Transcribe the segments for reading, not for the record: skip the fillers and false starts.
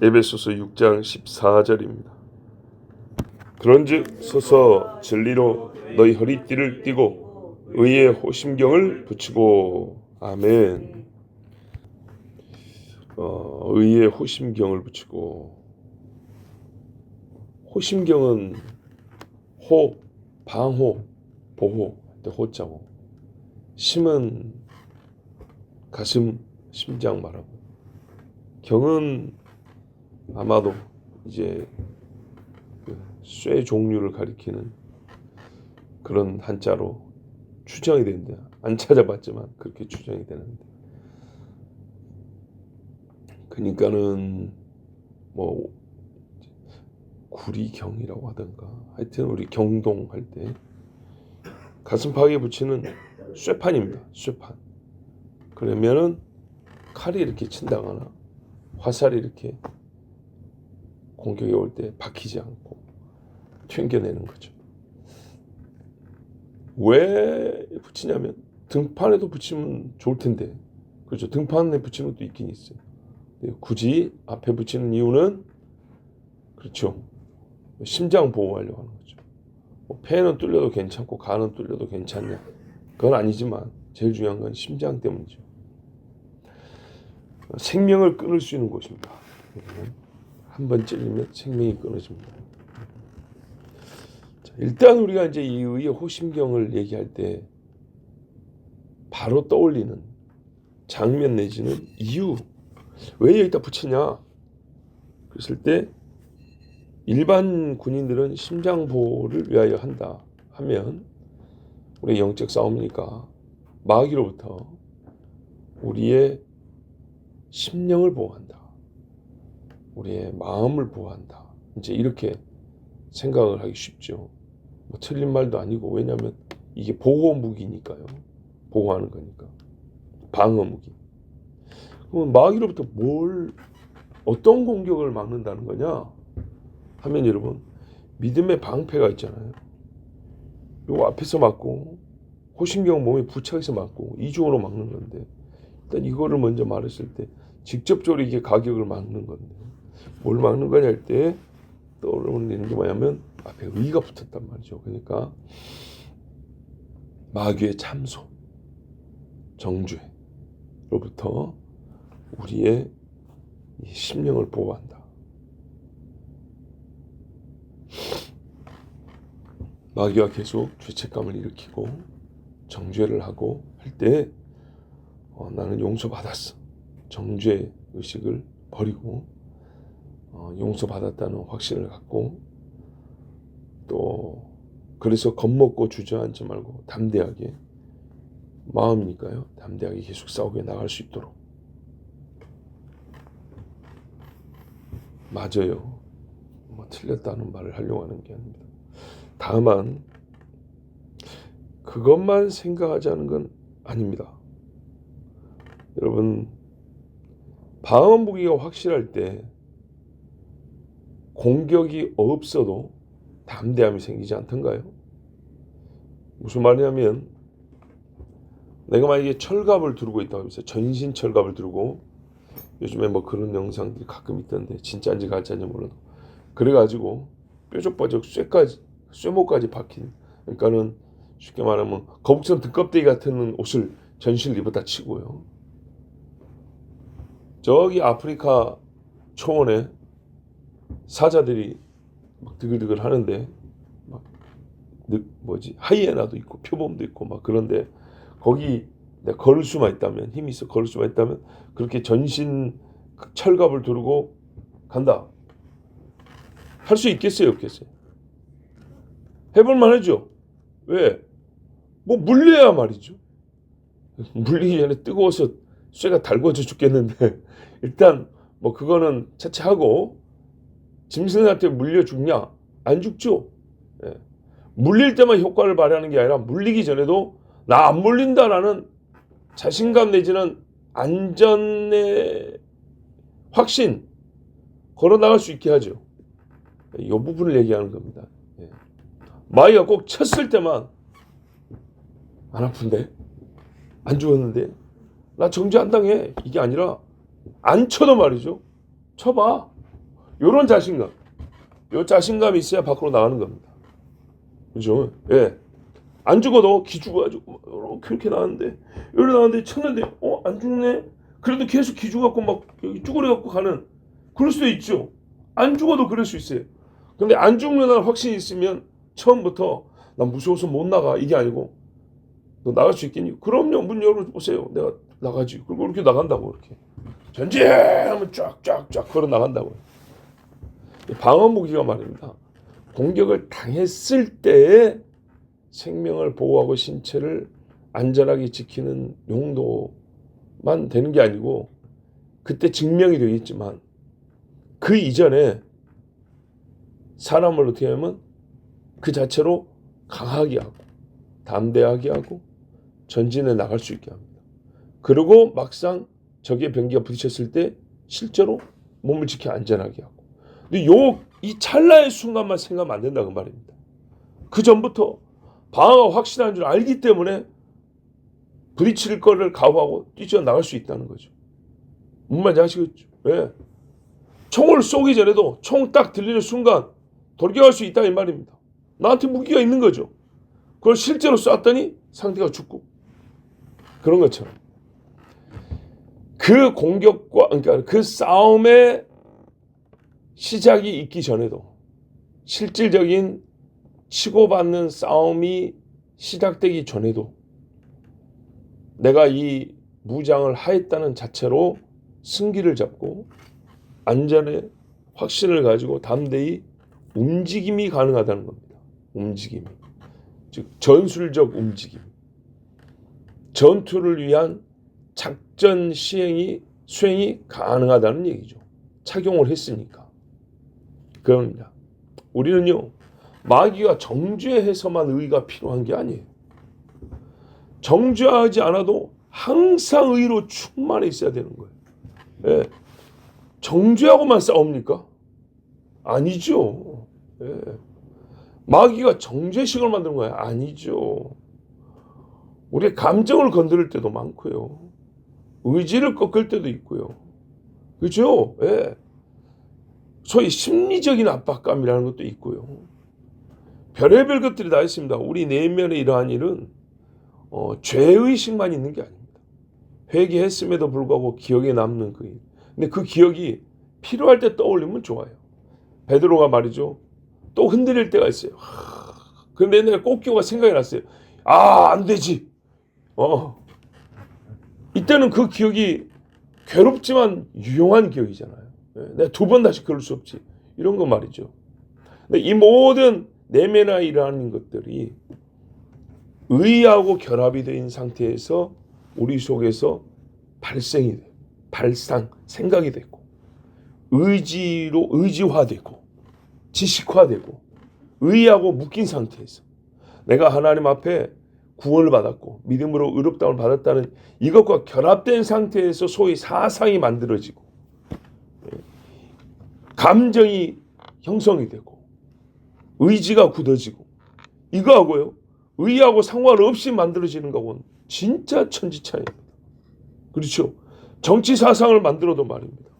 에베소서 6장 14절입니다. 그런즉 서서 진리로 너희 허리띠를 띠고 의의 호심경을 붙이고. 아멘. 의의 호심경을 붙이고. 호심경은 호, 방호, 보호, 호자고, 심은 가슴, 심장 말하고, 경은 아마도 이제 쇠 종류를 가리키는 그런 한자로 추정이 된다. 안 찾아봤지만 그렇게 추정이 되는데, 그러니까는 뭐 구리경이라고 하던가, 하여튼 우리 경동할 때 가슴팍에 붙이는 쇠판입니다. 쇠판. 그러면은 칼이 이렇게 친다거나 화살이 이렇게 공격이 올 때 박히지 않고 튕겨내는 거죠. 왜 붙이냐면 등판에도 붙이면 좋을 텐데, 그렇죠. 등판에 붙이는 것도 있긴 있어요. 굳이 앞에 붙이는 이유는, 그렇죠, 심장 보호하려고 하는 거죠. 폐는 뚫려도 괜찮고 간은 뚫려도 괜찮냐, 그건 아니지만 제일 중요한 건 심장 때문이죠. 생명을 끊을 수 있는 곳입니다. 한 번 찔리면 생명이 끊어집니다. 자, 일단 우리가 이제 이 의의 호심경을 얘기할 때 바로 떠올리는 장면 내지는 이유, 왜 여기다 붙이냐 그랬을 때, 일반 군인들은 심장 보호를 위하여 한다 하면 우리 영적 싸움이니까 마귀로부터 우리의 심령을 보호한다, 우리의 마음을 보호한다, 이제 이렇게 생각을 하기 쉽죠. 뭐 틀린 말도 아니고, 왜냐하면 이게 보호 무기니까요. 보호하는 거니까. 방어 무기. 그럼 마귀로부터 어떤 공격을 막는다는 거냐 하면, 여러분, 믿음의 방패가 있잖아요. 요거 앞에서 막고 호심경 몸에 부착해서 막고 이중으로 막는 건데, 일단 이거를 먼저 말했을 때 직접적으로 이게 가격을 막는 건데, 뭘 막는 거냐 할 때 떠오르는 게 뭐냐면 앞에 의가 붙었단 말이죠. 그러니까 마귀의 참소, 정죄로부터 우리의 심령을 보호한다. 마귀가 계속 죄책감을 일으키고 정죄를 하고 할 때 나는 용서받았어, 정죄 의식을 버리고 용서받았다는 확신을 갖고, 또 그래서 겁먹고 주저앉지 말고 담대하게, 마음이니까요, 담대하게 계속 싸우게 나갈 수 있도록. 맞아요, 뭐 틀렸다는 말을 하려고 하는 게 아닙니다. 다만 그것만 생각하자는 건 아닙니다. 여러분, 방어 무기가 확실할 때 공격이 없어도 담대함이 생기지 않던가요? 무슨 말이냐면, 내가 만약에 철갑을 두르고 있다고 해서 전신 철갑을 두르고, 요즘에 뭐 그런 영상들이 가끔 있던데 진짜인지 가짜인지 몰라도, 그래가지고 뾰족뾰족 쇠목까지 박힌, 그러니까는 쉽게 말하면 거북선 등껍데기 같은 옷을 전신을 입었다 치고요, 저기 아프리카 초원에 사자들이 막 드글드글 하는데, 막 하이에나도 있고 표범도 있고 막 그런데, 거기 내가 걸을 수만 있다면, 힘이 있어 걸을 수만 있다면 그렇게 전신 철갑을 두르고 간다, 할 수 있겠어요, 없겠어요? 해볼만 하죠. 왜? 뭐 물려야 말이죠. 물리기 전에 뜨거워서 쇠가 달궈져 죽겠는데 일단 뭐 그거는 차치하고, 짐승한테 물려 죽냐? 안 죽죠. 예. 물릴 때만 효과를 발휘하는 게 아니라 물리기 전에도 나 안 물린다라는 자신감 내지는 안전의 확신 걸어 나갈 수 있게 하죠. 이 부분을 얘기하는 겁니다. 예. 마귀가 꼭 쳤을 때만 안 아픈데, 안 죽었는데, 나 정죄 안 당해, 이게 아니라 안 쳐도 말이죠. 쳐봐. 요런 자신감. 요 자신감이 있어야 밖으로 나가는 겁니다. 그죠? 예. 안 죽어도 기 죽어가지고 그렇게 나왔는데 여기 나왔는데 쳤는데 안 죽네. 그래도 계속 기 죽어갖고 막 여기 쭈그려갖고 가는 그럴 수도 있죠. 안 죽어도 그럴 수 있어요. 근데 안 죽는다는 확신이 있으면 처음부터 나 무서워서 못 나가 이게 아니고 너 나갈 수 있겠니? 그럼요. 문 열어보세요. 내가 나가지. 그리고 이렇게 나간다고 이렇게 전쟁하면 쫙쫙쫙 걸어 나간다고. 방어 무기가 말입니다. 공격을 당했을 때에 생명을 보호하고 신체를 안전하게 지키는 용도만 되는 게 아니고 그때 증명이 되겠지만 그 이전에 사람을 어떻게 하면 그 자체로 강하게 하고 담대하게 하고 전진해 나갈 수 있게 합니다. 그리고 막상 적의 병기가 부딪혔을 때 실제로 몸을 지켜 안전하게 하고. 근데 이 찰나의 순간만 생각하면 안 된다 그 말입니다. 그 전부터 방어가 확실한 줄 알기 때문에 부딪힐 거를 각오하고 뛰쳐나갈 수 있다는 거죠. 뭔 말인지 아시겠죠? 왜? 총을 쏘기 전에도 총 딱 들리는 순간 돌격할 수 있다 이 말입니다. 나한테 무기가 있는 거죠. 그걸 실제로 쐈더니 상대가 죽고 그런 것처럼 그 공격과 그러니까 그 싸움의 시작이 있기 전에도 실질적인 치고받는 싸움이 시작되기 전에도 내가 이 무장을 하였다는 자체로 승기를 잡고 안전에 확신을 가지고 담대히 움직임이 가능하다는 겁니다. 움직임이. 즉 전술적 움직임. 전투를 위한 작전 수행이 가능하다는 얘기죠. 착용을 했으니까. 그럽니다. 우리는요. 마귀가 정죄해서만 의가 필요한 게 아니에요. 정죄하지 않아도 항상 의로 충만해 있어야 되는 거예요. 예. 정죄하고만 싸웁니까? 아니죠. 예. 마귀가 정죄식을 만드는 거야? 아니죠. 우리의 감정을 건드릴 때도 많고요. 의지를 꺾을 때도 있고요. 그렇죠? 예. 소위 심리적인 압박감이라는 것도 있고요. 별의별 것들이 다 있습니다. 우리 내면에 이러한 일은 죄의식만 있는 게 아닙니다. 회개했음에도 불구하고 기억에 남는 그 일. 근데 그 기억이 필요할 때 떠올리면 좋아요. 베드로가 말이죠. 또 흔들릴 때가 있어요. 그런데 옛날에 꽃기호가 생각이 났어요. 안 되지. 이때는 그 기억이 괴롭지만 유용한 기억이잖아요. 내가 두 번 다시 그럴 수 없지. 이런 거 말이죠. 근데 이 모든 내면에 일어나는 것들이 의하고 결합이 된 상태에서 우리 속에서 생각이 되고 의지화되고 지식화되고 의하고 묶인 상태에서 내가 하나님 앞에 구원을 받았고 믿음으로 의롭다움을 받았다는 이것과 결합된 상태에서 소위 사상이 만들어지고 감정이 형성이 되고 의지가 굳어지고 이거하고요. 의하고 상관없이 만들어지는 거하고는 진짜 천지차이입니다. 그렇죠? 정치 사상을 만들어도 말입니다.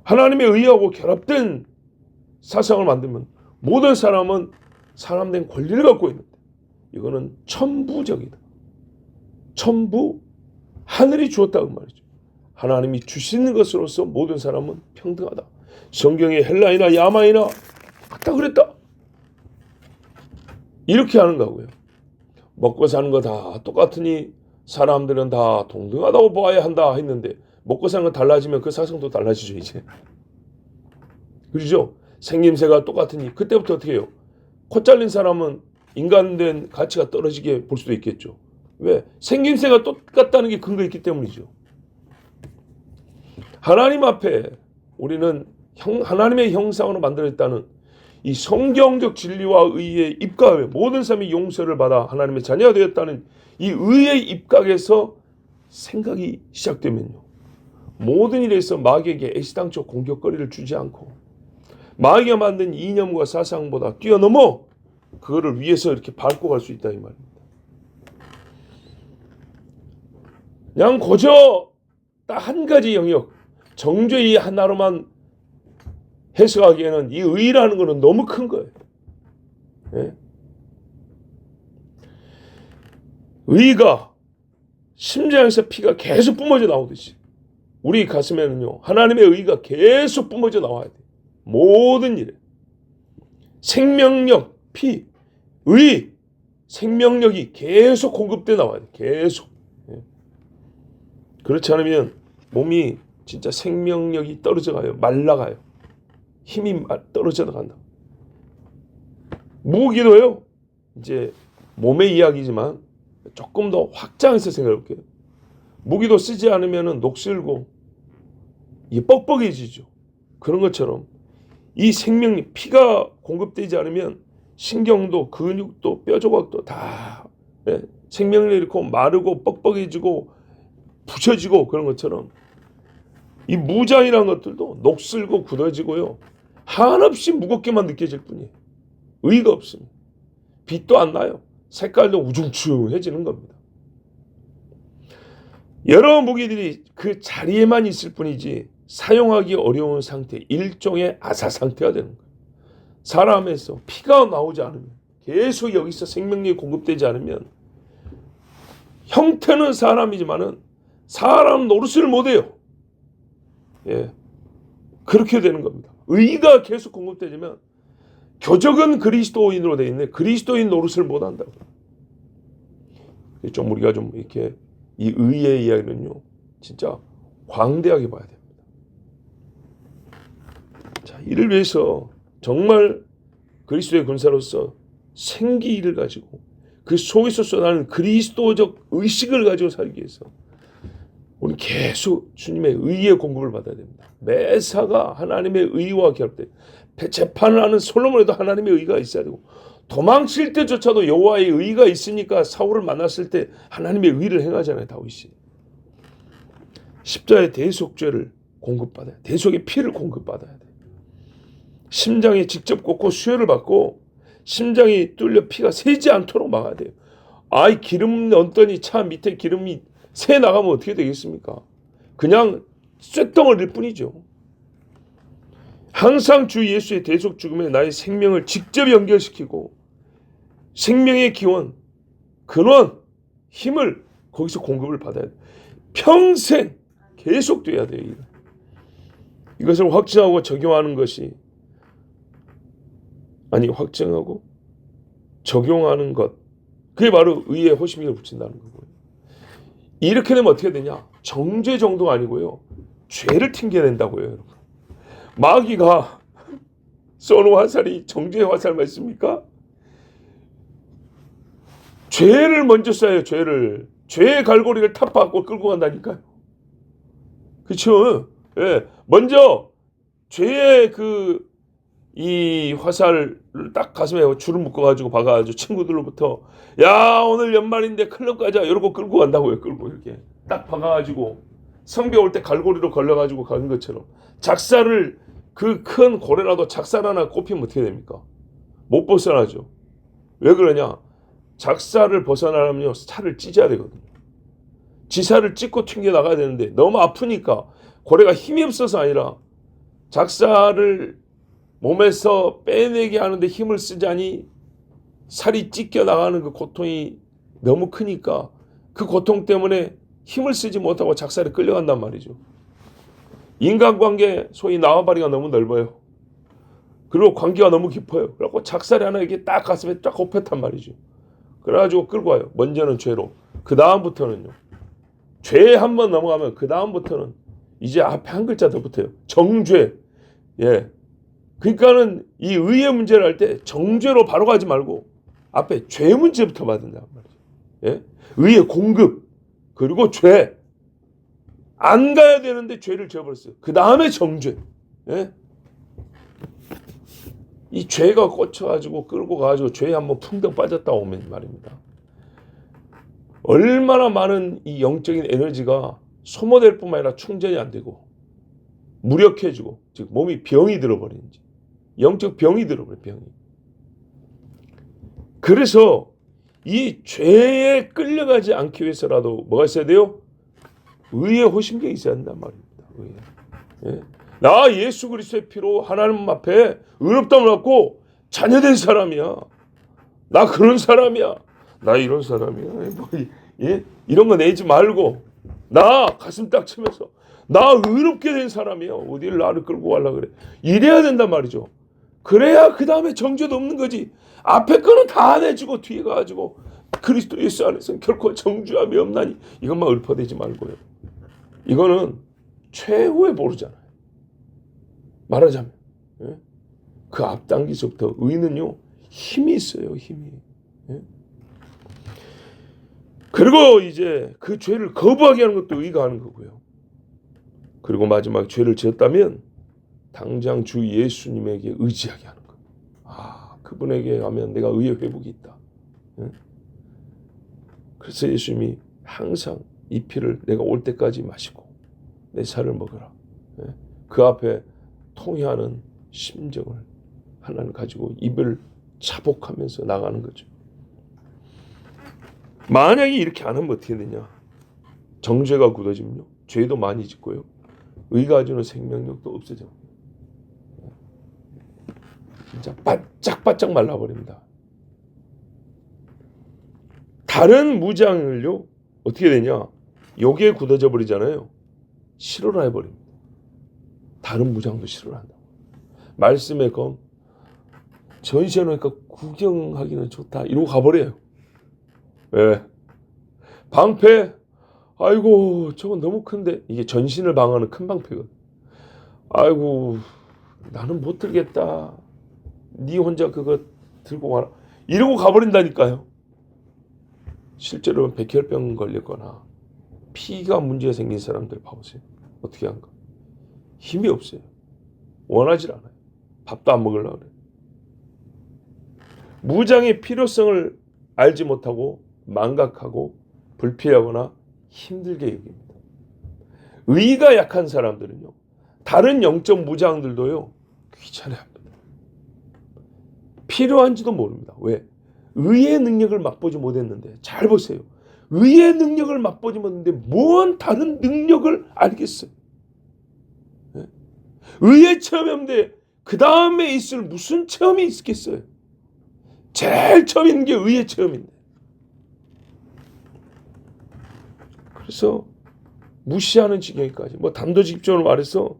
하나님의 의하고 결합된 사상을 만들면 모든 사람은 사람된 권리를 갖고 있는데 이거는 천부적이다. 천부 하늘이 주었다고 말이죠. 하나님이 주시는 것으로서 모든 사람은 평등하다. 성경에 헬라이나 야마이나 다 그랬다. 이렇게 하는 거고요. 먹고 사는 거 다 똑같으니 사람들은 다 동등하다고 보아야 한다 했는데 먹고 사는 거 달라지면 그 사상도 달라지죠 이제. 그렇죠? 생김새가 똑같으니 그때부터 어떻게 해요? 코 잘린 사람은 인간된 가치가 떨어지게 볼 수도 있겠죠. 왜? 생김새가 똑같다는 게 근거 있기 때문이죠. 하나님 앞에 우리는 하나님의 형상으로 만들어졌다는 이 성경적 진리와 의에 입각하며 모든 사람이 용서를 받아 하나님의 자녀가 되었다는 이 의의 입각에서 생각이 시작되면요. 모든 일에서 마귀에게 애시당초 공격거리를 주지 않고 마귀가 만든 이념과 사상보다 뛰어넘어 그거를 위해서 이렇게 밟고 갈 수 있다 이 말입니다. 그냥 고저 딱 한 가지 영역 정죄 이 하나로만 해석하기에는 이 의라는 것은 너무 큰 거예요. 예? 의가 심장에서 피가 계속 뿜어져 나오듯이 우리 가슴에는요 하나님의 의가 계속 뿜어져 나와야 돼요. 모든 일에 생명력, 피, 의, 생명력이 계속 공급돼 나와야 돼요. 계속. 예. 그렇지 않으면 몸이 진짜 생명력이 떨어져 가요. 말라가요. 힘이 떨어져 나간다. 무기도요. 이제 몸의 이야기지만 조금 더 확장해서 생각해 볼게요. 무기도 쓰지 않으면 녹슬고 뻑뻑해지죠. 그런 것처럼 이 생명력, 피가 공급되지 않으면 신경도 근육도 뼈 조각도 다 생명력이 잃고 마르고 뻑뻑해지고 부셔지고 그런 것처럼 이 무장이라는 것들도 녹슬고 굳어지고요. 한없이 무겁게만 느껴질 뿐이에요. 의의가 없습니다. 빛도 안 나요. 색깔도 우중충해지는 겁니다. 여러 무기들이 그 자리에만 있을 뿐이지 사용하기 어려운 상태, 일종의 아사 상태가 되는 거예요. 사람에서 피가 나오지 않으면, 계속 여기서 생명력이 공급되지 않으면 형태는 사람이지만은 사람 노릇을 못해요. 예, 그렇게 되는 겁니다. 의가 계속 공급되면 교적은 그리스도인으로 되어 있는데 그리스도인 노릇을 못한다고. 좀 우리가 좀 이렇게 이 의의 이야기는요, 진짜 광대하게 봐야 됩니다. 자, 이를 위해서 정말 그리스도의 군사로서 생기를 가지고 그 속에서 쏟아나는 그리스도적 의식을 가지고 살기 위해서 우리는 계속 주님의 의의 공급을 받아야 됩니다. 매사가 하나님의 의와 결합돼. 재판을 하는 솔로몬에도 하나님의 의가 있어야 되고, 도망칠 때조차도 여호와의 의가 있으니까 사울을 만났을 때 하나님의 의를 행하잖아요. 다윗이. 십자의 대속죄를 공급받아야 돼. 대속의 피를 공급받아야 돼. 심장에 직접 꽂고 수혈을 받고 심장이 뚫려 피가 새지 않도록 막아야 돼요. 아이, 기름 넣었더니 차 밑에 기름이 새 나가면 어떻게 되겠습니까? 그냥 쇳덩어릴 뿐이죠. 항상 주 예수의 대속 죽음에 나의 생명을 직접 연결시키고 생명의 기원, 근원, 힘을 거기서 공급을 받아야 돼요. 평생 계속돼야 돼요. 이것을 확증하고 적용하는 것이, 아니 확증하고 적용하는 것, 그게 바로 의의 호심력을 붙인다는 거고요. 이렇게 되면 어떻게 되냐? 정죄 정도가 아니고요, 죄를 튕겨낸다고요. 여러분, 마귀가 쏘는 화살이 정죄의 화살 맞습니까? 죄를 먼저 쏴요. 죄의 갈고리를 탑받고 끌고 간다니까요. 그렇죠? 예, 먼저 죄의 이 화살을 딱 가슴에 줄을 묶어가지고 박아가지고 친구들로부터, 야, 오늘 연말인데 클럽 가자, 이러고 끌고 간다고요. 끌고 이렇게 딱 박아가지고 성배 올 때 갈고리로 걸려가지고 가는 것처럼, 작사를, 그 큰 고래라도 작살 하나 꼽히면 어떻게 됩니까? 못 벗어나죠. 왜 그러냐? 작사를 벗어나려면 살을 찢어야 되거든요. 지살을 찢고 튕겨 나가야 되는데 너무 아프니까, 고래가 힘이 없어서 아니라 작사를 몸에서 빼내게 하는데 힘을 쓰자니 살이 찢겨 나가는 그 고통이 너무 크니까 그 고통 때문에 힘을 쓰지 못하고 작살에 끌려간단 말이죠. 인간관계, 소위 나와바리가 너무 넓어요. 그리고 관계가 너무 깊어요. 그래갖고 작살이 하나 이렇게 딱 가슴에 딱 꼽혔단 말이죠. 그래가지고 끌고 와요. 먼저는 죄로. 그 다음부터는요, 죄에 한번 넘어가면 그 다음부터는 이제 앞에 한 글자 더 붙어요. 정죄. 예. 그러니까는 이 의의 문제를 할 때 정죄로 바로 가지 말고 앞에 죄 문제부터 받는단 말이죠. 예? 의의 공급, 그리고 죄. 안 가야 되는데 죄를 지어버렸어요. 그 다음에 정죄. 예? 이 죄가 꽂혀가지고 끌고 가가지고 죄에 한번 풍덩 빠졌다 오면 말입니다, 얼마나 많은 이 영적인 에너지가 소모될 뿐만 아니라 충전이 안 되고 무력해지고, 즉 몸이 병이 들어버리는지, 영적 병이 들어버려요. 병이. 그래서 이 죄에 끌려가지 않기 위해서라도 뭐가 있어야 돼요? 의의 호심경이 있어야 한단 말입니다. 의의. 예? 나 예수 그리스도의 피로 하나님 앞에 의롭다함을 받고 자녀된 사람이야. 나 그런 사람이야. 나 이런 사람이야. 뭐, 예? 이런 거 내지 말고 나 가슴 딱 치면서 나 의롭게 된 사람이야. 어디를 나를 끌고 가려고 그래. 이래야 된단 말이죠. 그래야 그 다음에 정죄도 없는 거지. 앞에 거는 다 내주고 뒤에 가가지고 그리스도 예수 안에서는 결코 정죄함이 없나니 이것만 읊어대지 말고요. 이거는 최후의 보루잖아요. 말하자면 예? 그 앞당기서부터 의는요 힘이 있어요. 힘이. 예? 그리고 이제 그 죄를 거부하게 하는 것도 의가 하는 거고요. 그리고 마지막 죄를 지었다면 당장 주 예수님에게 의지하게 하는 거예요. 아, 그분에게 가면 내가 의의 회복이 있다. 예? 그래서 예수님이 항상 이 피를 내가 올 때까지 마시고 내 살을 먹어라. 예? 그 앞에 통회하는 심정을 하나는 가지고 입을 차복하면서 나가는 거죠. 만약에 이렇게 안 하면 어떻게 되냐? 정죄가 굳어지면요. 죄도 많이 짓고요. 의가 주는 생명력도 없어져. 진짜 바짝바짝 말라버립니다. 다른 무장을요. 어떻게 되냐? 여기에 굳어져 버리잖아요. 싫어라 해버립니다. 다른 무장도 싫어한다. 말씀에 검 전시해 놓으니까 구경하기는 좋다. 이러고 가버려요. 예. 방패 아이고 저건 너무 큰데 이게 전신을 방어하는 큰 방패거든. 아이고 나는 못 들겠다. 네 혼자 그거 들고 와라. 이러고 가버린다니까요. 실제로 백혈병 걸렸거나 피가 문제가 생긴 사람들 봐보세요. 어떻게 한가. 힘이 없어요. 원하질 않아요. 밥도 안 먹으려고 그래요. 무장의 필요성을 알지 못하고 망각하고 불필요하거나 힘들게 여깁니다. 의가 약한 사람들은요. 다른 영적 무장들도요. 귀찮아합니다. 필요한지도 모릅니다. 왜? 의의 능력을 맛보지 못했는데 잘 보세요. 의의 능력을 맛보지 못했는데 뭔 다른 능력을 알겠어요. 네? 의의 체험이 없는데 그 다음에 있을 무슨 체험이 있겠어요. 제일 처음 있는 게 의의 체험인데. 그래서 무시하는 지경까지 뭐 단도직입적으로 말해서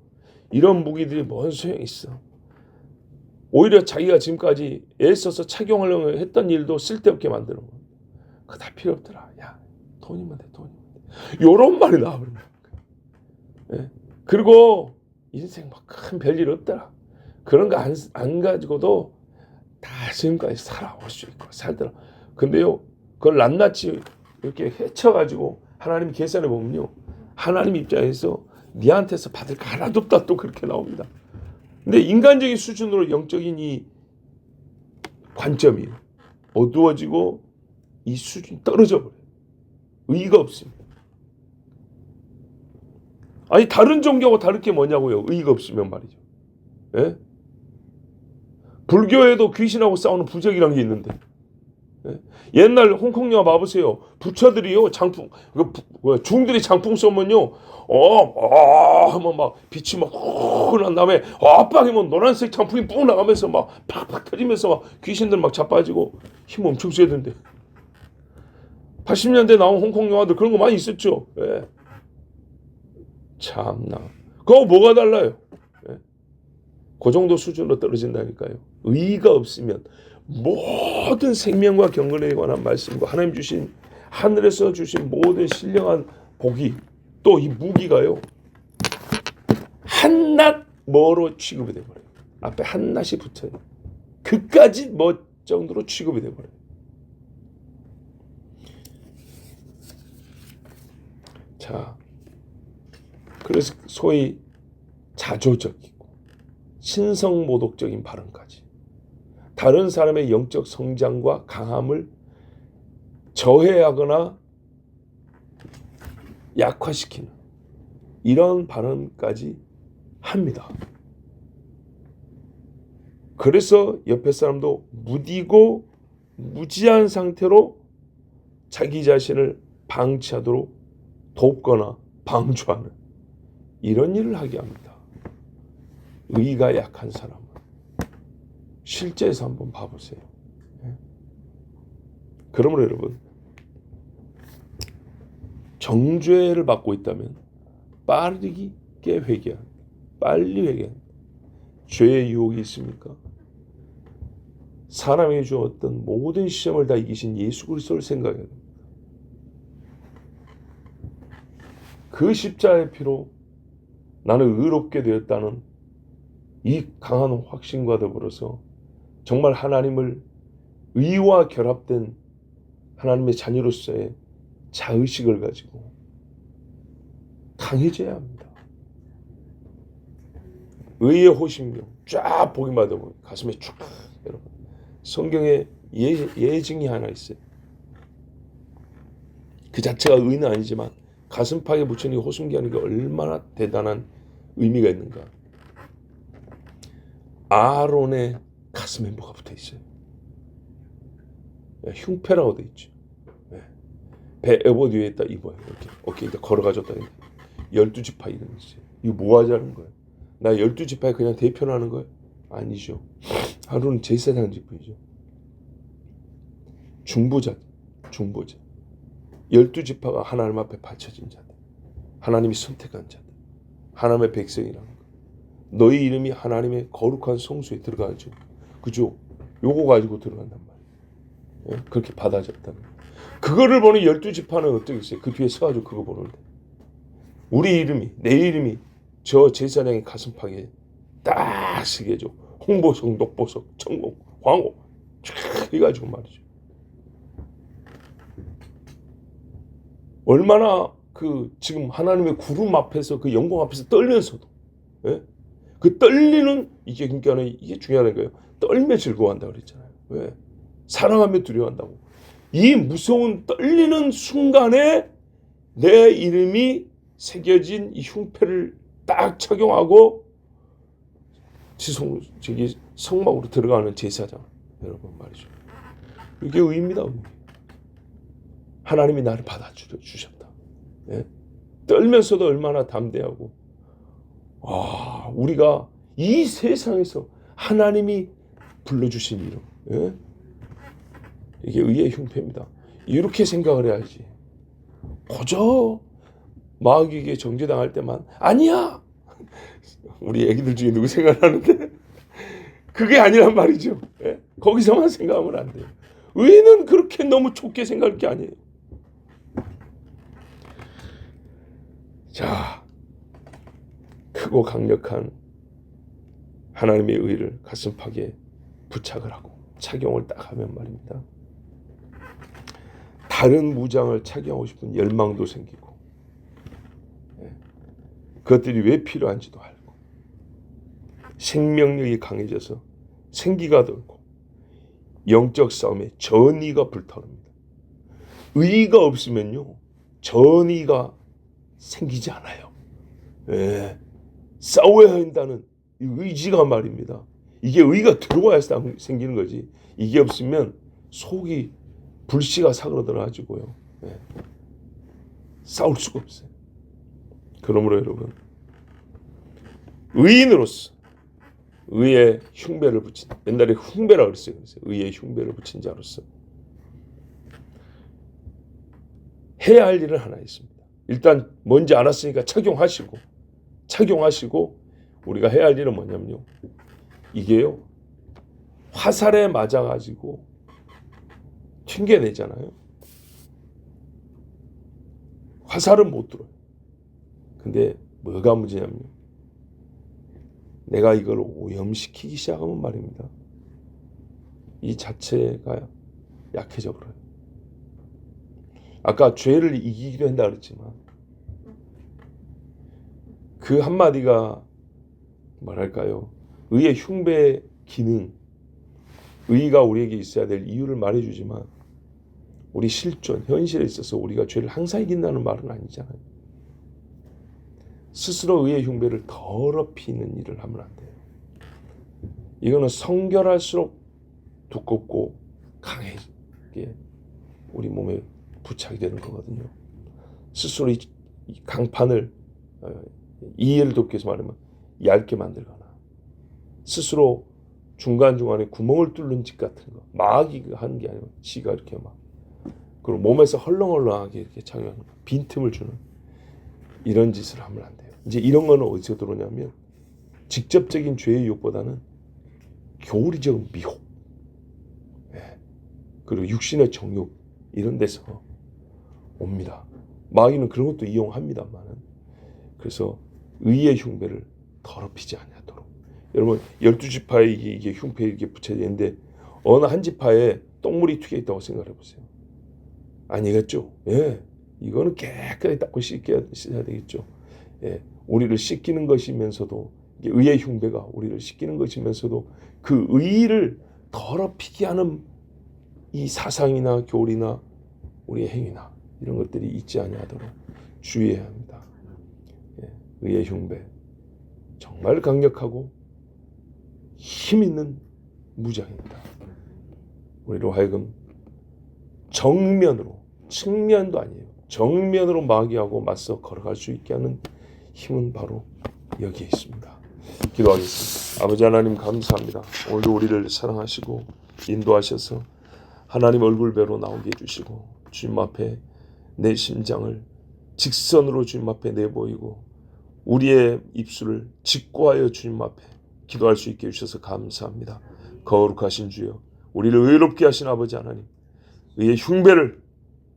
이런 무기들이 뭔 소용이 있어. 오히려 자기가 지금까지 애써서 착용하려고 했던 일도 쓸데없게 만드는 거야. 그거 다 필요 없더라. 야 돈이면 돼 돈이면 돼. 요런 말이 나와버린 거야. 예? 그리고 인생 막 큰 별일 없더라. 그런 거 안 가지고도 다 지금까지 살아올 수 있고 살더라. 근데요 그걸 낱낱이 이렇게 헤쳐가지고 하나님 계산해 보면요. 하나님 입장에서 니한테서 받을 거 하나도 없다 또 그렇게 나옵니다. 근데 인간적인 수준으로 영적인 이 관점이 어두워지고 이 수준이 떨어져 버려요. 의의가 없습니다. 아니 다른 종교하고 다를 게 뭐냐고요. 의의가 없으면 말이죠. 예? 불교에도 귀신하고 싸우는 부적이라는 게 있는데 예? 옛날 홍콩 영화 봐보세요. 부처들이요 장풍 중들이 장풍 쏘면요 하면 막 빛이 막 난 다음에 빡이면 노란색 장풍이 뿡 나가면서 막 팍팍 터지면서 막 귀신들 막 자빠지고 힘 엄청 써야 된대. 80년대 나온 홍콩 영화들 그런 거 많이 있었죠. 예. 참나 그거 뭐가 달라요. 예. 그 정도 수준으로 떨어진다니까요. 의의가 없으면 모든 생명과 경건에 관한 말씀과 하나님 주신 하늘에서 주신 모든 신령한 복이 또 이 무기가요 한낱 뭐로 취급이 돼버려요. 앞에 한낱이 붙어요. 그까지 뭐 정도로 취급이 돼버려요. 자, 그래서 소위 자조적이고 신성모독적인 발언까지 다른 사람의 영적 성장과 강함을 저해하거나 약화시키는 이런 발언까지 합니다. 그래서 옆에 사람도 무디고 무지한 상태로 자기 자신을 방치하도록 돕거나 방조하는 이런 일을 하게 합니다. 의가 약한 사람은 실제에서 한번 봐보세요. 그러므로 여러분, 정죄를 받고 있다면 빠르게 회개한, 빨리 회개한. 죄의 유혹이 있습니까? 사람에게 주었던 모든 시험을 다 이기신 예수 그리스도를 생각해야 됩니다. 그 십자가의 피로 나는 의롭게 되었다는 이 강한 확신과 더불어서 정말 하나님을 의와 결합된 하나님의 자녀로서의 자의식을 가지고 강해져야 합니다. 의의 호심경 쫙 보기마다 보면 가슴에 쫙, 여러분, 성경에 예증이 하나 있어요. 그 자체가 의는 아니지만 가슴팍에 붙여놓은 호심경이 얼마나 대단한 의미가 있는가. 아론의 가슴에 뭐가 붙어 있어요? 흉패라고 돼 있죠. 배 에봇 위에 있다 입어요. 이렇게 어깨에 걸어가졌다. 12지파 이름이 있어요. 이거 뭐 하자는 거예요? 나 12지파에 그냥 대표하는 거예요? 아니죠. 아론은 제사장 직분이죠. 중보자. 12지파가 하나님 앞에 바쳐진 자들. 하나님이 선택한 자들. 하나님의 백성이라는 거. 너희 이름이 하나님의 거룩한 성소에 들어가죠. 그죠? 요거 가지고 들어간단 말이에요. 그렇게 받아졌다면. 그거를 보는 12지파는 어떻게 했어요? 그 뒤에 서가지고 그거 보는데. 우리 이름이, 내 이름이 저 제사장의 가슴팍에 딱 쓰게죠. 홍보석, 녹보석, 천공, 황호 쫙 해가지고 말이죠. 얼마나 그 지금 하나님의 구름 앞에서 그 영광 앞에서 떨면서도, 그 떨리는 이게 그러니까 이게 중요한 거예요. 떨며 즐거워한다 그랬잖아요. 왜? 사랑하며 두려워한다고. 이 무서운 떨리는 순간에 내 이름이 새겨진 이 흉패를 딱 착용하고 성막으로 들어가는 제사장 여러분 말이죠. 이게 의입니다. 하나님이 나를 받아주셨다. 떨면서도 얼마나 담대하고, 우리가 이 세상에서 하나님이 불러주신 이름, 이게 의의 흉패입니다. 이렇게 생각을 해야지. 고저 마귀에게 정죄당할 때만 아니야. 우리 애기들 중에 누구 생각나는데 그게 아니란 말이죠. 거기서만 생각하면 안 돼요. 의는 그렇게 너무 좁게 생각할 게 아니에요. 자, 크고 강력한 하나님의 의를 가슴팍에 부착을 하고 착용을 딱 하면 말입니다. 다른 무장을 착용하고 싶은 열망도 생기고, 그것들이 왜 필요한지도 알고, 생명력이 강해져서 생기가 돌고 영적 싸움에 전의가 불타오릅니다. 의의가 없으면요 전의가 생기지 않아요. 싸워야 한다는 의지가 말입니다. 이게 의의가 들어와야 생기는 거지. 이게 없으면 속이 불씨가 사그러들어가지고요. 싸울 수가 없어요. 그러므로 여러분, 의인으로서 의의 흉배를 붙인, 옛날에 흉배라고 그랬어요. 의의 흉배를 붙인 자로서 해야 할 일은 하나 있습니다. 일단 뭔지 알았으니까 착용하시고 우리가 해야 할 일은 뭐냐면요. 이게요. 화살에 맞아가지고 튕겨내잖아요. 화살은 못 들어요. 근데 뭐가 문제냐면요. 내가 이걸 오염시키기 시작하면 말입니다. 이 자체가 약해져 버려요. 아까 죄를 이기기로 한다 그랬지만 그 한마디가 뭐랄까요? 의의 흉배 기능, 의의가 우리에게 있어야 될 이유를 말해주지만 우리 실존, 현실에 있어서 우리가 죄를 항상 이긴다는 말은 아니잖아요. 스스로 의의 흉배를 더럽히는 일을 하면 안 돼요. 이거는 성결할수록 두껍고 강하게 우리 몸에 부착이 되는 거거든요. 스스로 이 강판을 이해를 돕기 위해서 말하면 얇게 만들거나 스스로 중간중간에 구멍을 뚫는 짓 같은 거. 마귀가 하는 게 아니고 지가 이렇게 막 그리고 몸에서 헐렁헐렁하게 이렇게 착용하는 거. 빈틈을 주는 이런 짓을 하면 안 돼요. 이제 이런 거는 어디서 들어오냐면 직접적인 죄의 유혹보다는 교리적 미혹, 그리고 육신의 정욕 이런 데서 옵니다. 마귀는 그런 것도 이용합니다만은 그래서 의의 흉배를 더럽히지 아니하도록. 여러분 12지파에 이게 흉패 이게 붙여져 있는데 어느 한 지파에 똥물이 튀겨 있다고 생각해 보세요. 아니겠죠? 예, 이거는 깨끗이 닦고 씻어야 되겠죠. 예, 우리를 씻기는 것이면서도 의의 흉배가 우리를 씻기는 것이면서도 그 의를 더럽히게 하는 이 사상이나 교리나 우리의 행위나 이런 것들이 있지 아니하도록 주의해야 합니다. 예, 의의 흉배 정말 강력하고 힘 있는 무장입니다. 우리로 하여금 정면으로, 측면도 아니에요. 정면으로 마귀하고 맞서 걸어갈 수 있게 하는 힘은 바로 여기에 있습니다. 기도하겠습니다. 아버지 하나님 감사합니다. 오늘도 우리를 사랑하시고 인도하셔서 하나님 얼굴배로 나오게 해주시고 주님 앞에 내 심장을 직선으로 주님 앞에 내보이고 우리의 입술을 직고하여 주님 앞에 기도할 수 있게 해주셔서 감사합니다. 거룩하신 주여, 우리를 의롭게 하신 아버지 하나님, 의의 흉배를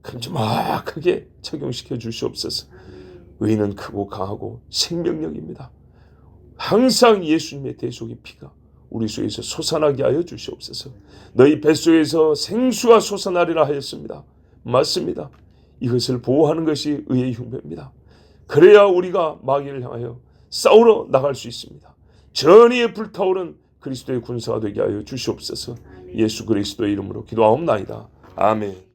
큼지막하게 착용시켜 주시옵소서. 의는 크고 강하고 생명력입니다. 항상 예수님의 대속의 피가 우리 속에서 솟아나게 하여 주시옵소서. 너희 뱃속에서 생수가 솟아나리라 하였습니다. 맞습니다. 이것을 보호하는 것이 의의 흉배입니다. 그래야 우리가 마귀를 향하여 싸우러 나갈 수 있습니다. 전의에 불타오른 그리스도의 군사가 되게 하여 주시옵소서. 예수 그리스도의 이름으로 기도하옵나이다. 아멘.